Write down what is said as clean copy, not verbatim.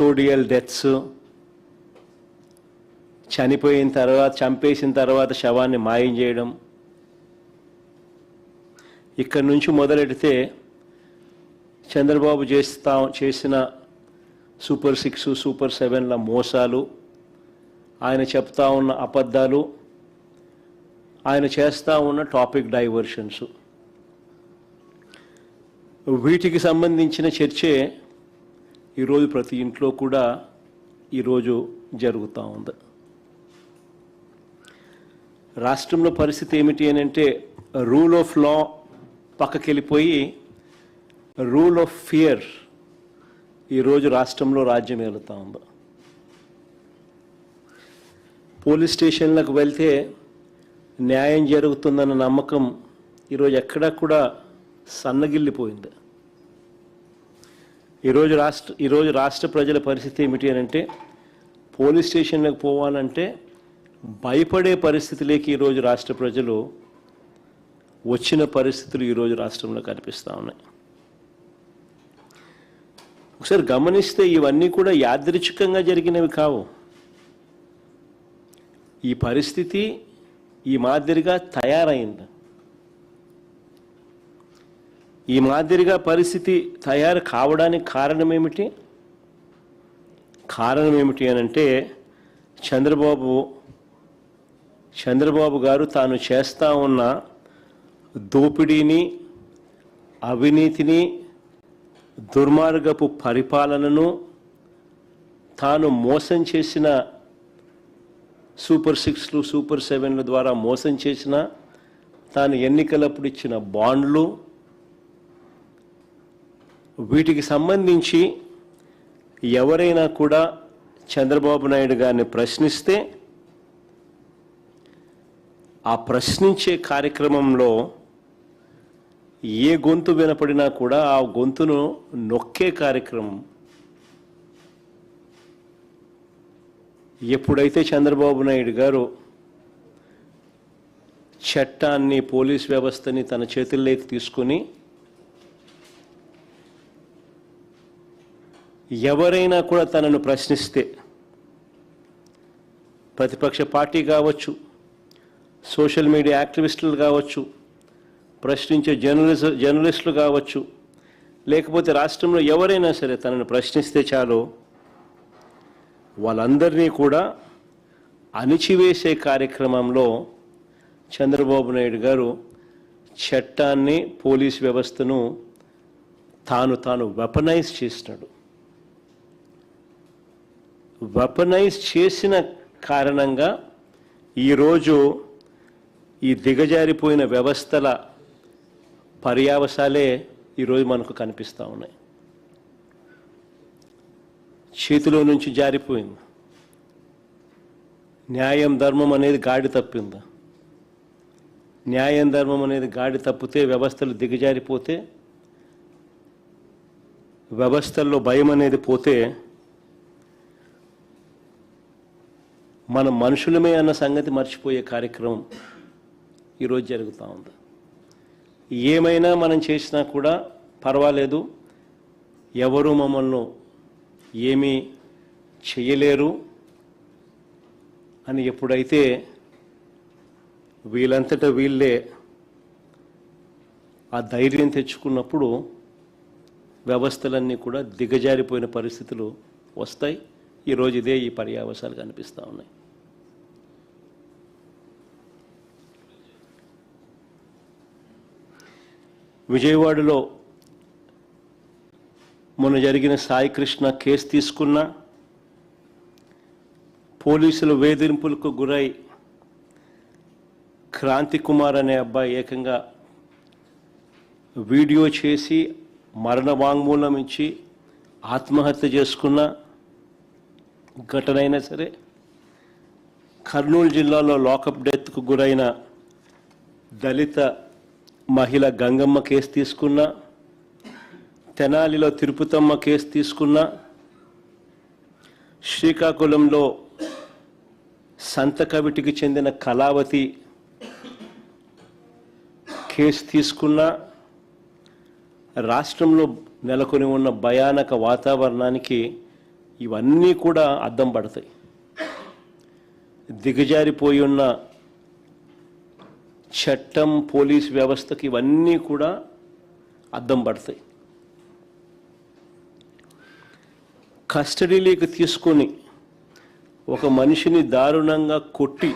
Custodial deaths, చనిపోయిన తర్వాత చంపేసిన తర్వాత శవాన్ని మాయం చేయడం, ఇక్కడి నుంచి మొదలెడితే చంద్రబాబు చేసిన సూపర్ 6, సూపర్ 7ల మోసాలు, ఆయన చెప్తా ఉన్న అబద్ధాలు, ఆయన చేస్తూ ఉన్న టాపిక్ డైవర్షన్స్, వీటికి సంబంధించిన చర్చే ఈరోజు ప్రతి ఇంట్లో కూడా ఈరోజు జరుగుతూ ఉంది. రాష్ట్రంలో పరిస్థితి ఏమిటి అని అంటే రూల్ ఆఫ్ లా పక్కకి వెళ్ళిపోయి రూల్ ఆఫ్ ఫియర్ ఈరోజు రాష్ట్రంలో రాజ్యం ఏలుతూ ఉంది. పోలీస్ స్టేషన్లకు వెళ్తే న్యాయం జరుగుతుందన్న నమ్మకం ఈరోజు ఎక్కడా కూడా సన్నగిల్లిపోయింది. ఈరోజు రాష్ట్ర ప్రజల పరిస్థితి ఏమిటి అని అంటే పోలీస్ స్టేషన్లకు పోవాలంటే భయపడే పరిస్థితిలోకి ఈరోజు రాష్ట్ర ప్రజలు వచ్చిన పరిస్థితులు ఈరోజు రాష్ట్రంలో కనిపిస్తూ ఉన్నాయి. ఒకసారి గమనిస్తే ఇవన్నీ కూడా యాదృచ్ఛికంగా జరిగినవి కావు. ఈ పరిస్థితి ఈ మాదిరిగా తయారైంది. ఈ మాదిరిగా పరిస్థితి తయారు కావడానికి కారణం ఏమిటి అని అంటే చంద్రబాబు గారు తాను చేస్తూ ఉన్న దోపిడీని, అవినీతిని, దుర్మార్గపు పరిపాలనను, తాను మోసం చేసిన సూపర్ 6లు, సూపర్ 7ల ద్వారా మోసం చేసిన, తాను ఎన్నికలప్పుడు ఇచ్చిన బాండ్లు, వీటికి సంబంధించి ఎవరైనా కూడా చంద్రబాబు నాయుడు గారిని ప్రశ్నిస్తే ఆ ప్రశ్నించే కార్యక్రమంలో ఏ గొంతు వినపడినా కూడా ఆ గొంతును నొక్కే కార్యక్రమం ఎప్పుడైతే చంద్రబాబు నాయుడు గారు చట్టాన్ని, పోలీస్ వ్యవస్థని తన చేతుల్లోకి తీసుకొని ఎవరైనా కూడా తనను ప్రశ్నిస్తే, ప్రతిపక్ష పార్టీ కావచ్చు, సోషల్ మీడియా యాక్టివిస్టులు కావచ్చు, ప్రశ్నించే జర్నలిస్టులు కావచ్చు, లేకపోతే రాష్ట్రంలో ఎవరైనా సరే తనను ప్రశ్నిస్తే చాలు వాళ్ళందరినీ కూడా అణిచివేసే కార్యక్రమంలో చంద్రబాబు నాయుడు గారు చట్టాన్ని, పోలీస్ వ్యవస్థను తాను వెపనైజ్ చేసినాడు. వెపనైజ్ చేసిన కారణంగా ఈరోజు ఈ దిగజారిపోయిన వ్యవస్థల పర్యావసాలే ఈరోజు మనకు కనిపిస్తూ ఉన్నాయి. చేతిలో నుంచి జారిపోయింది. న్యాయం, ధర్మం అనేది గాడి తప్పింది. న్యాయం, ధర్మం అనేది గాడి తప్పితే వ్యవస్థలు దిగజారిపోతే, వ్యవస్థల్లో భయం అనేది పోతే మనం మనుషులమే అన్న సంగతి మర్చిపోయే కార్యక్రమం ఈరోజు జరుగుతూ ఉంది. ఏమైనా మనం చేసినా కూడా పర్వాలేదు, ఎవరు మమ్మల్ని ఏమీ చేయలేరు అని ఎప్పుడైతే వీళ్ళంతటా వీళ్ళే ఆ ధైర్యం తెచ్చుకున్నప్పుడు వ్యవస్థలన్నీ కూడా దిగజారిపోయిన పరిస్థితులు వస్తాయి. ఈరోజు ఈ పర్యావసాలు కనిపిస్తూ ఉన్నాయి. విజయవాడలో మొన్న జరిగిన సాయి కృష్ణ కేసు తీసుకున్న, పోలీసుల వేధింపులకు గురై క్రాంతి కుమార్ అనే అబ్బాయి ఏకంగా వీడియో చేసి మరణ వాంగ్మూలం ఇచ్చి ఆత్మహత్య చేసుకున్న ఘటన అయినా సరే, కర్నూలు జిల్లాలో లాకప్ డెత్కు గురైన దళిత మహిళ గంగమ్మ కేసు తీసుకున్న, తెనాలిలో తిరుపతమ్మ కేసు తీసుకున్న, శ్రీకాకుళంలో సంతకవిటికి చెందిన కళావతి కేసు తీసుకున్న, రాష్ట్రంలో నెలకొని ఉన్న భయానక వాతావరణానికి ఇవన్నీ కూడా అద్దం పడతాయి. దిగజారిపోయి ఉన్న చట్టం, పోలీస్ వ్యవస్థకి ఇవన్నీ కూడా అద్దం పడతాయి. కస్టడీలోకి తీసుకొని ఒక మనిషిని దారుణంగా కొట్టి